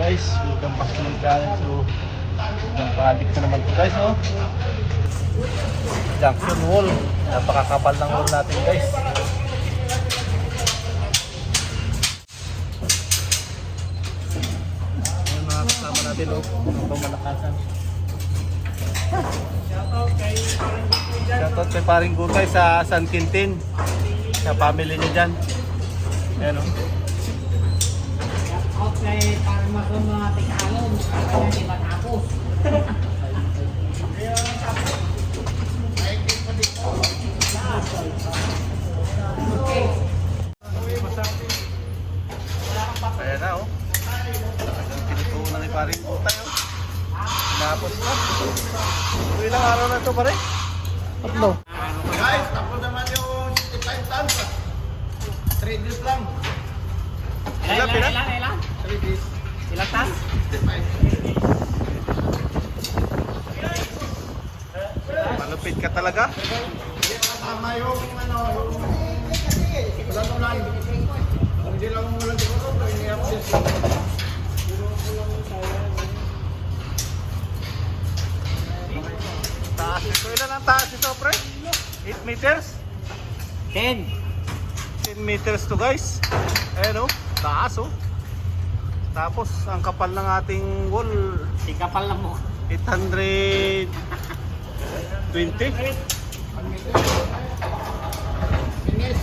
guys, welcome back to my channel. So, isang project na naman po guys, oh. Junction wall, napakakapal ng wall natin guys. Ayan mga kasama natin, oh, ang pamalakasan. Shoutout kay Paring Gutay sa San Quintin, sa family niya dyan. Ayan, oh. Okay, para mga Tagalog, para hindi matapos. Ayan na, oh. Talagang pinutuunan ni Paring Gutay, oh. Tinapos na. Ilang araw na ito pare? Tatlo. Guys, tapos naman yung 65 tons. 3 days lang. Ilan? 3 days. Ilang tas? 65. Malupit ka talaga. Tama yung ano, yung walang ulan. Hindi lang umulan siguro, pero hindi ako din. Taas ito. Ilan ang taas ito, pre? 8 meters? 10. 10 meters to guys. Ayan, oh. Taas, oh. Tapos, ang kapal ng ating wall, Tingkapal lang mo. 820. Finish.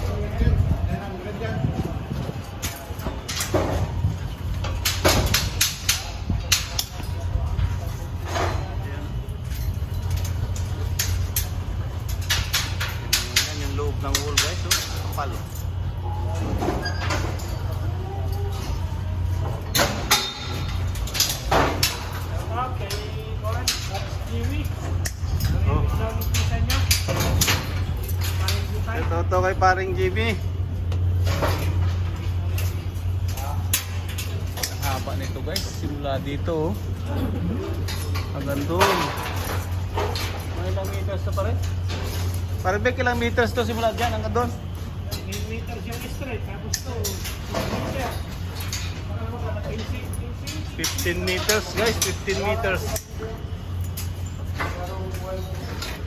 Yan ang gradyan. Yan yung loob ng wall guys, oh. Kapal. Oh. Ito kay Paring Jimmy. Ang haba nito guys, simula dito, oh. Hanggang doon. Mga ilang meters to pare? Pare Beck, ilang meters to simula dyan hanggang doon? Meters yung straight, tapos to. 15 meters guys, 15 meters.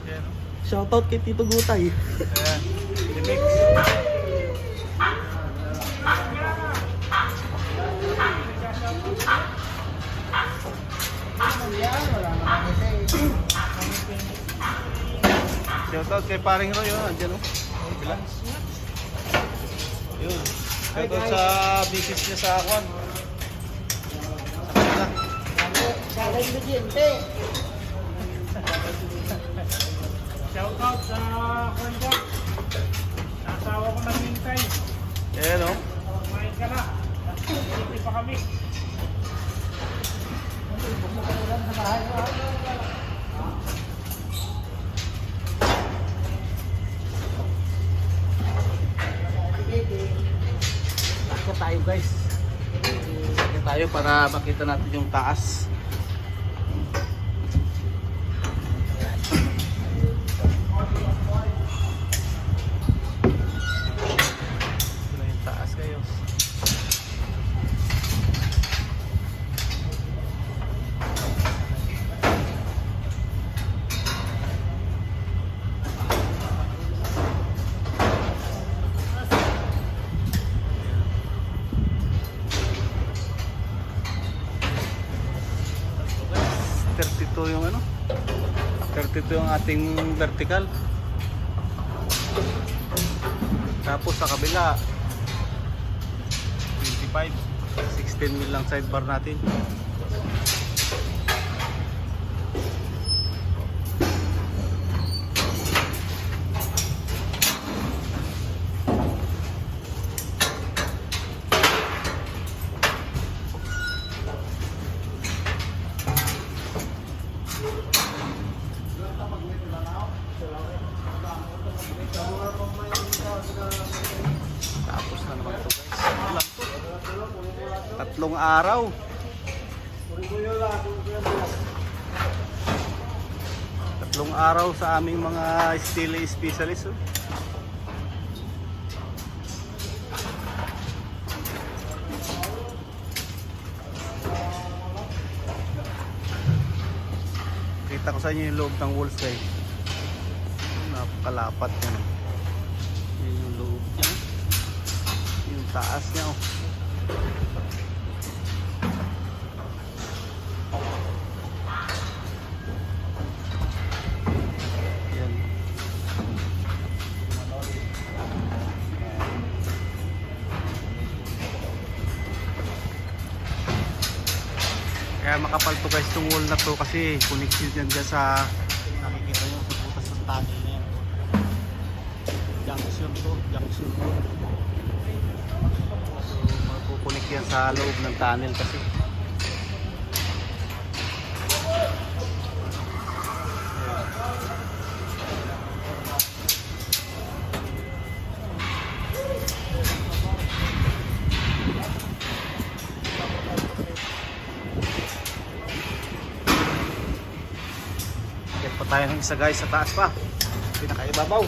Ayan, oh. Shoutout kay Tito Gutay. Ayan, limix. Shoutout kay Paring Roy, oh. Andyan, oh. Bilang. Yun. Shoutout sa business niya sa Aquan. Sa kanila. Shoutout sa Kwenda. Asawa ko ng Mintay. Ayan, oh. Kumain ka na. Hindi pa kami. Ito tayo guys. Ito tayo para makita natin yung taas. Ito na yung taas kayo. Ito yung ano, 32 yung ating vertical. Tapos sa kabila 25, 16 mil lang sidebar natin. Tapos na naman ito guys. Ano lang to? 3 araw. 3 araw sa aming mga steel specialist. Oh. Pakita ko sa inyo yung loob ng walls guys. Napakalapat yan. Yan yung loob niya. Yung taas niya oh. Yan. Kaya makapal to guys itong wall na to kasi connected yan dyan sa nakikita nyo sa butas ng tunnel na yan. Junction to, junction to. So magkukunik yan sa loob ng tunnel kasi. Pa tayo ng isa guys sa taas pa, pinakaibabaw.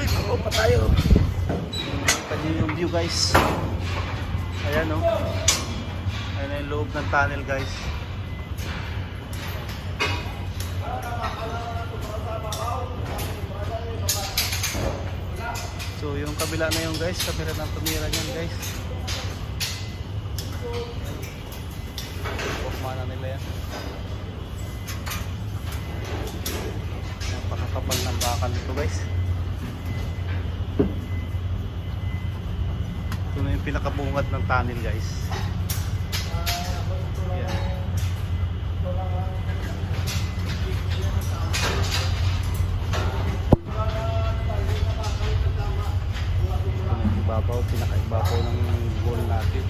Ay, babaw pa tayo. Kita nyo yung view guys. Ayan o. Ayan yung loob ng tunnel guys. So yung kabila na yung guys, kabila ng tumira niyan guys. Pokmana nila yan. Napakakapal ng bakal nito guys. Ito na yung pinakabungad ng tunnel guys. Yan. Ibabaw, pinakaibabaw ng wall natin.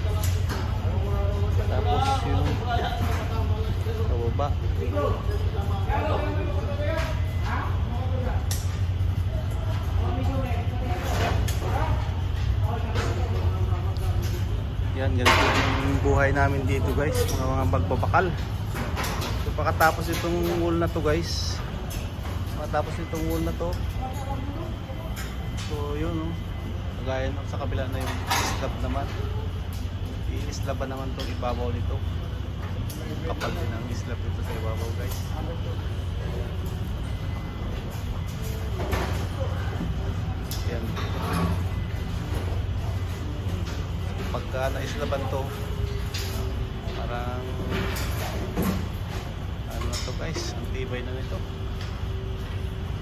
Tapos yung sa baba. Yan, ganito yung buhay namin dito guys, mga magbabakal. So pagkatapos itong wall na to guys, pagkatapos itong wall na to, so yun oh. Gaya nung sa kabila na yung slab naman. I-slaban naman itong ibabaw nito. Kapal din ang slab nito sa ibabaw guys. Yan. Pagka na-islaban to, parang ano na to guys, ang tibay na nito.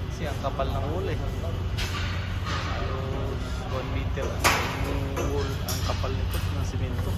Kasi ang kapal ng wool eh. 1 meter ang wall, ang kapal nito ng simento.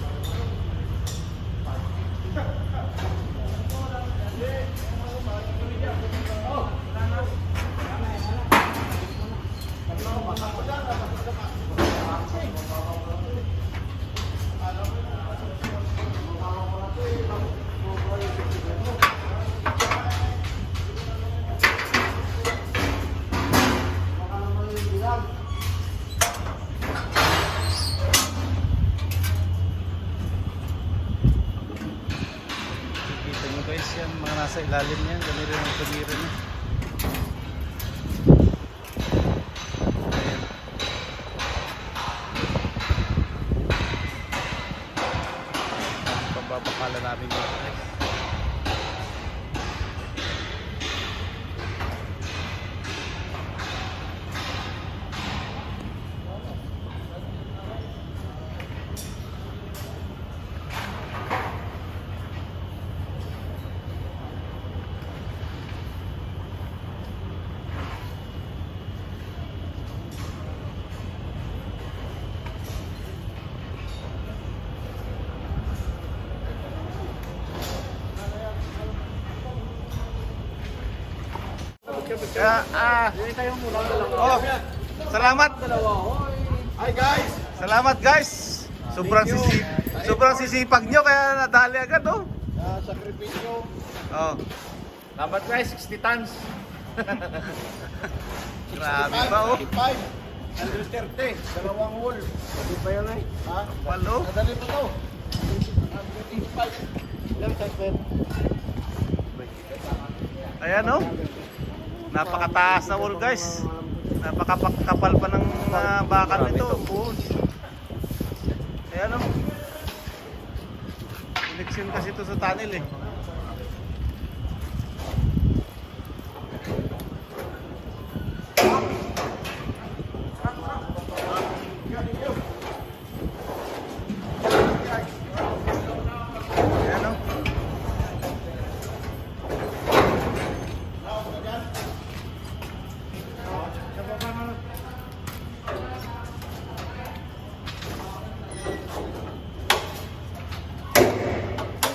Guys, yan mga nasa ilalim niyan, ganito rin ang tumira niya. Ayan. Pababakala namin dito guys. Oh, salamat. Hi guys! Salamat guys. Sobrang sisipag nyo kaya nadali agad oh. Sakripisyo. Oh. Dapat guys, 60 tons. Grabe ba oh. 55. 130. Dalawang wall. Pwede pa yan eh. Ha? Palo. Nadali pa to. 185. Ilang size ba yun? Ayan oh. Napakataas na wall guys. Napakapal pa ng bakal nito. Ayan o. Connection kasi ito sa tunnel eh. Ayan o.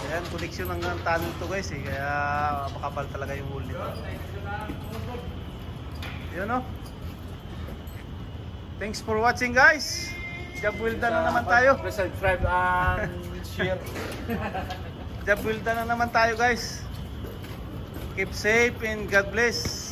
Ayan, connection ng tunnel to guys eh. Kaya makapal talaga yung hole nito. Ayan o. Thanks for watching guys. Job well done na naman tayo. Subscribe and share. Job well done na naman tayo guys. Keep safe and God bless.